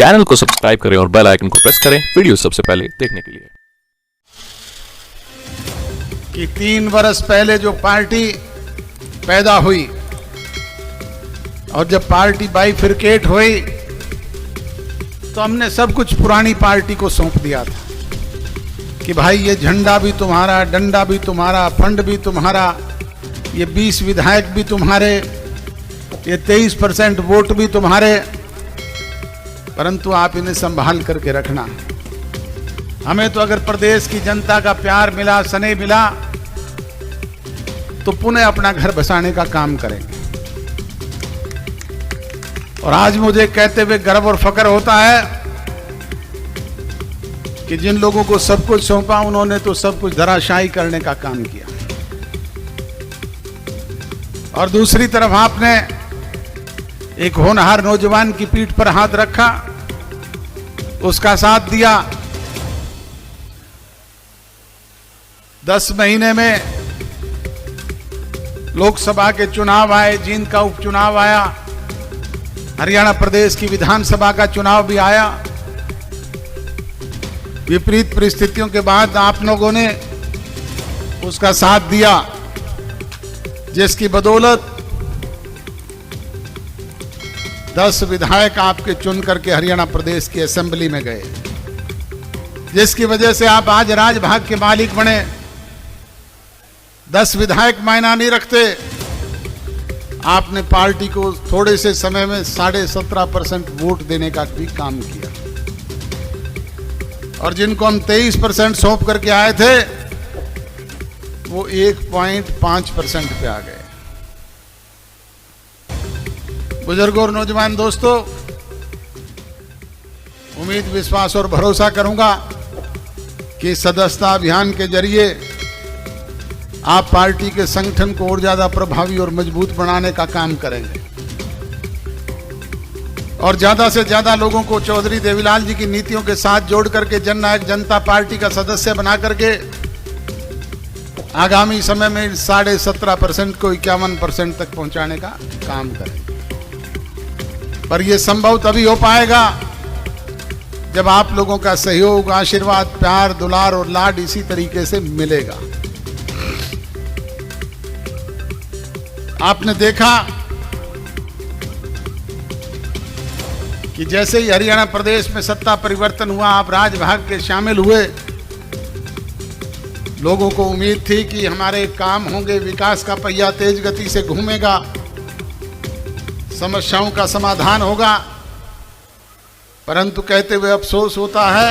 Channel को subscribe करें और बेल आइकन को प्रेस करें वीडियो सबसे पहले देखने के लिए। कि 3 वर्ष पहले जो पार्टी पैदा हुई और जब पार्टी बाइफरकेट हुई तो हमने सब कुछ पुरानी पार्टी को सौंप दिया था कि भाई ये झंडा भी तुम्हारा, डंडा भी तुम्हारा, फंड भी तुम्हारा, ये 20 विधायक भी तुम्हारे, ये 23% वोट भी तुम्हारे, परंतु आप इन्हें संभाल करके रखना। हमें तो अगर प्रदेश की जनता का प्यार मिला, स्नेह मिला, तो पुनः अपना घर बसाने का काम करेंगे। और आज मुझे कहते हुए गर्व और फक्र होता है कि जिन लोगों को सब कुछ सौंपा उन्होंने तो सब कुछ धराशायी करने का काम किया। और दूसरी तरफ आपने एक होनहार नौजवान की पीठ पर हाथ रखा, उसका साथ दिया। 10 महीने में लोकसभा के चुनाव आए, जींद का उपचुनाव आया, हरियाणा प्रदेश की विधानसभा का चुनाव भी आया। विपरीत परिस्थितियों के बाद आप लोगों ने उसका साथ दिया, जिसकी बदौलत 10 विधायक आपके चुन करके हरियाणा प्रदेश की असेंबली में गए, जिसकी वजह से आप आज राजभाग के मालिक बने। 10 विधायक मायना नहीं रखते। आपने पार्टी को थोड़े से समय में 17.5% वोट देने का भी काम किया। और जिनको हम 23% सौंप करके आए थे वो 1.5% पे आ गए। बुजुर्गों और नौजवान दोस्तों, उम्मीद, विश्वास और भरोसा करूंगा कि सदस्यता अभियान के जरिए आप पार्टी के संगठन को और ज्यादा प्रभावी और मजबूत बनाने का काम करेंगे और ज्यादा से ज्यादा लोगों को चौधरी देवीलाल जी की नीतियों के साथ जोड़ करके जननायक जनता पार्टी का सदस्य बना करके आगामी समय में 17.5% को 51% तक पहुंचाने का काम करेंगे। पर यह संभव तभी हो पाएगा जब आप लोगों का सहयोग, आशीर्वाद, प्यार, दुलार और लाड इसी तरीके से मिलेगा। आपने देखा कि जैसे ही हरियाणा प्रदेश में सत्ता परिवर्तन हुआ, आप राजभाग के शामिल हुए, लोगों को उम्मीद थी कि हमारे काम होंगे, विकास का पहिया तेज गति से घूमेगा, समस्याओं का समाधान होगा। परंतु कहते हुए अफसोस होता है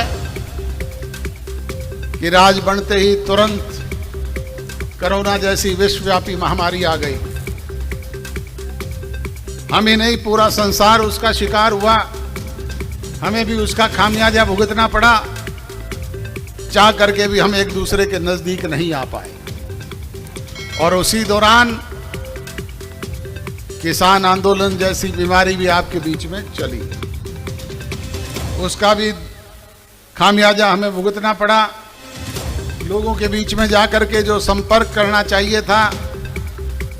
कि राज बनते ही तुरंत कोरोना जैसी विश्वव्यापी महामारी आ गई। हम ही नहीं, पूरा संसार उसका शिकार हुआ। हमें भी उसका खामियाजा भुगतना पड़ा। चाह करके भी हम एक दूसरे के नजदीक नहीं आ पाए। और उसी दौरान किसान आंदोलन जैसी बीमारी भी आपके बीच में चली, उसका भी खामियाजा हमें भुगतना पड़ा। लोगों के बीच में जाकर के जो संपर्क करना चाहिए था,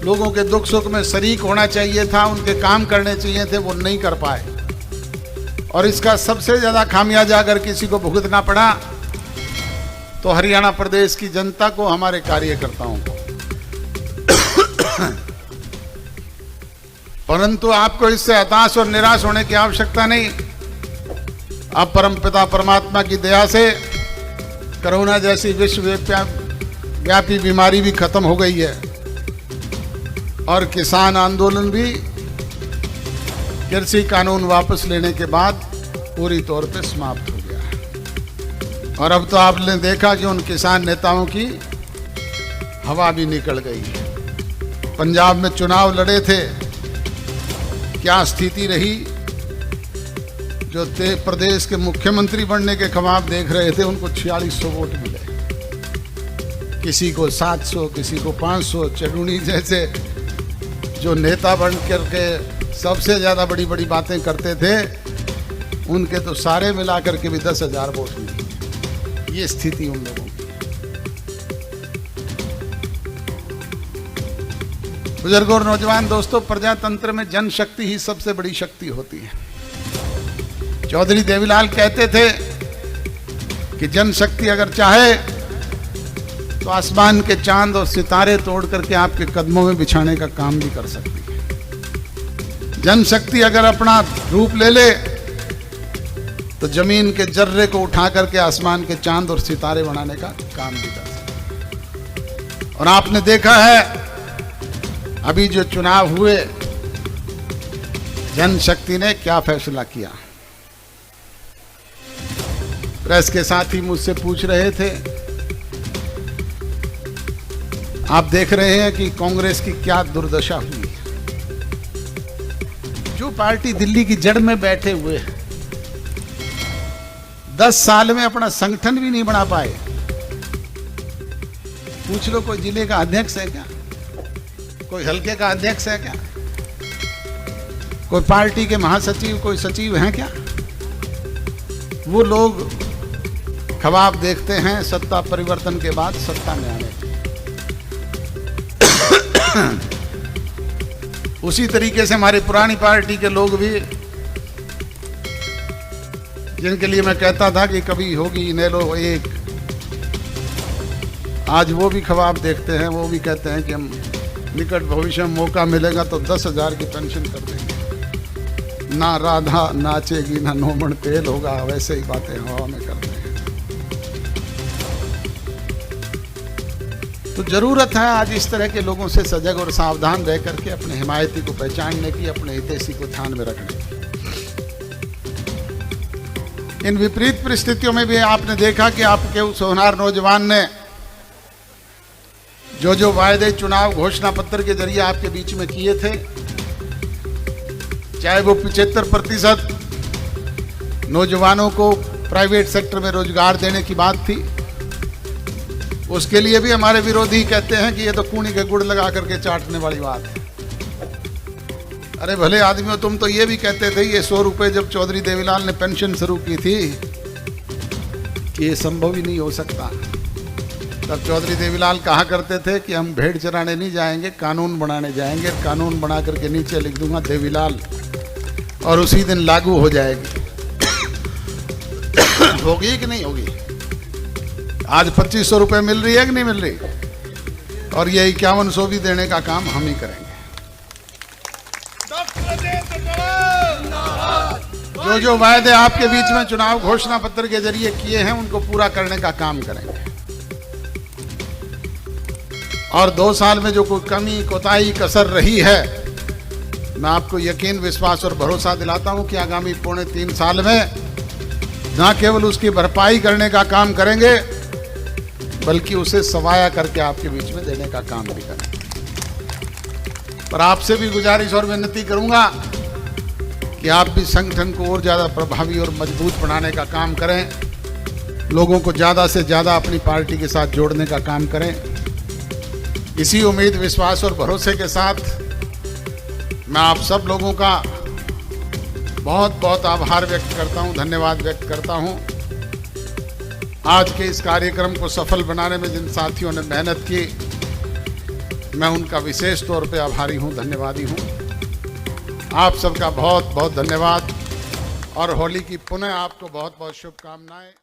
लोगों के दुख सुख में शरीक होना चाहिए था, उनके काम करने चाहिए थे, वो नहीं कर पाए। और इसका सबसे ज्यादा खामियाजा अगर किसी को भुगतना पड़ा तो हरियाणा प्रदेश की जनता को, हमारे कार्यकर्ताओं को। परंतु आपको इससे हताश और निराश होने की आवश्यकता नहीं। अब परमपिता परमात्मा की दया से कोरोना जैसी विश्वव्यापी बीमारी भी खत्म हो गई है और किसान आंदोलन भी कृषि कानून वापस लेने के बाद पूरी तौर पे समाप्त हो गया। और अब तो आपने देखा कि उन किसान नेताओं की हवा भी निकल गई है। पंजाब में चुनाव लड़े थे, क्या स्थिति रही। जो प्रदेश के मुख्यमंत्री बनने के ख्वाब देख रहे थे, उनको 4600 वोट मिले, किसी को 700, किसी को 500। चडूनी जैसे जो नेता बन करके सबसे ज्यादा बड़ी बड़ी बातें करते थे, उनके तो सारे मिलाकर के भी 10,000 वोट मिले। ये स्थिति उन लोगों की। बुजुर्गों और नौजवान दोस्तों, प्रजातंत्र में जनशक्ति ही सबसे बड़ी शक्ति होती है। चौधरी देवीलाल कहते थे कि जनशक्ति अगर चाहे तो आसमान के चांद और सितारे तोड़ करके आपके कदमों में बिछाने का काम भी कर सकती है। जनशक्ति अगर अपना रूप ले ले तो जमीन के जर्रे को उठा करके आसमान के चांद और सितारे बनाने का काम भी कर सकती है। और आपने देखा है अभी जो चुनाव हुए, जनशक्ति ने क्या फैसला किया। प्रेस के साथी मुझसे पूछ रहे थे, आप देख रहे हैं कि कांग्रेस की क्या दुर्दशा हुई है। जो पार्टी दिल्ली की जड़ में बैठे हुए हैं, 10 साल में अपना संगठन भी नहीं बना पाए। पूछ लो कोई जिले का अध्यक्ष है क्या, कोई हल्के का अध्यक्ष है क्या, कोई पार्टी के महासचिव, कोई सचिव हैं क्या। वो लोग ख्वाब देखते हैं सत्ता परिवर्तन के बाद सत्ता में आने। उसी तरीके से हमारी पुरानी पार्टी के लोग भी, जिनके लिए मैं कहता था कि कभी होगी इनेलो एक, आज वो भी ख्वाब देखते हैं। वो भी कहते हैं कि हम निकट भविष्य में मौका मिलेगा तो 10,000 की पेंशन कर देंगे। ना राधा नाचेगी ना नोमन तेल होगा, वैसे ही बातें हवा में कर रहे हैं। तो जरूरत है आज इस तरह के लोगों से सजग और सावधान रह करके अपने हिमायती को पहचानने की, अपने हितैषी को ध्यान में रखने की। इन विपरीत परिस्थितियों में भी आपने देखा कि आपके उस होनहार नौजवान ने जो वायदे चुनाव घोषणा पत्र के जरिए आपके बीच में किए थे, चाहे वो 75% नौजवानों को प्राइवेट सेक्टर में रोजगार देने की बात थी, उसके लिए भी हमारे विरोधी कहते हैं कि ये तो कूनी के गुड़ लगा करके चाटने वाली बात है। अरे भले आदमियों, तुम तो ये भी कहते थे ये 100 रुपए जब चौधरी देवीलाल ने पेंशन शुरू की थी कि ये संभव ही नहीं हो सकता। तब चौधरी देवीलाल कहा करते थे कि हम भेड़ चराने नहीं जाएंगे, कानून बनाने जाएंगे। कानून बना करके नीचे लिख दूंगा देवीलाल, और उसी दिन लागू हो जाएगी। होगी कि नहीं होगी? आज 2500 रुपए मिल रही है कि नहीं मिल रही? और ये 5100 भी देने का काम हम ही करेंगे। जो वायदे आपके बीच में चुनाव घोषणा पत्र के जरिए किए हैं उनको पूरा करने का काम करेंगे। और 2 साल में जो कोई कमी कोताही कसर रही है, मैं आपको यकीन, विश्वास और भरोसा दिलाता हूं कि आगामी 3.5 साल में न केवल उसकी भरपाई करने का काम करेंगे, बल्कि उसे सवाया करके आपके बीच में देने का काम भी करेंगे। पर आपसे भी गुजारिश और विनती करूंगा कि आप भी संगठन को और ज्यादा प्रभावी और मजबूत बनाने का काम करें, लोगों को ज्यादा से ज्यादा अपनी पार्टी के साथ जोड़ने का काम करें। इसी उम्मीद, विश्वास और भरोसे के साथ मैं आप सब लोगों का बहुत बहुत आभार व्यक्त करता हूं, धन्यवाद व्यक्त करता हूं। आज के इस कार्यक्रम को सफल बनाने में जिन साथियों ने मेहनत की, मैं उनका विशेष तौर पे आभारी हूं, धन्यवादी हूं। आप सबका बहुत बहुत धन्यवाद और होली की पुनः आपको बहुत बहुत शुभकामनाएं।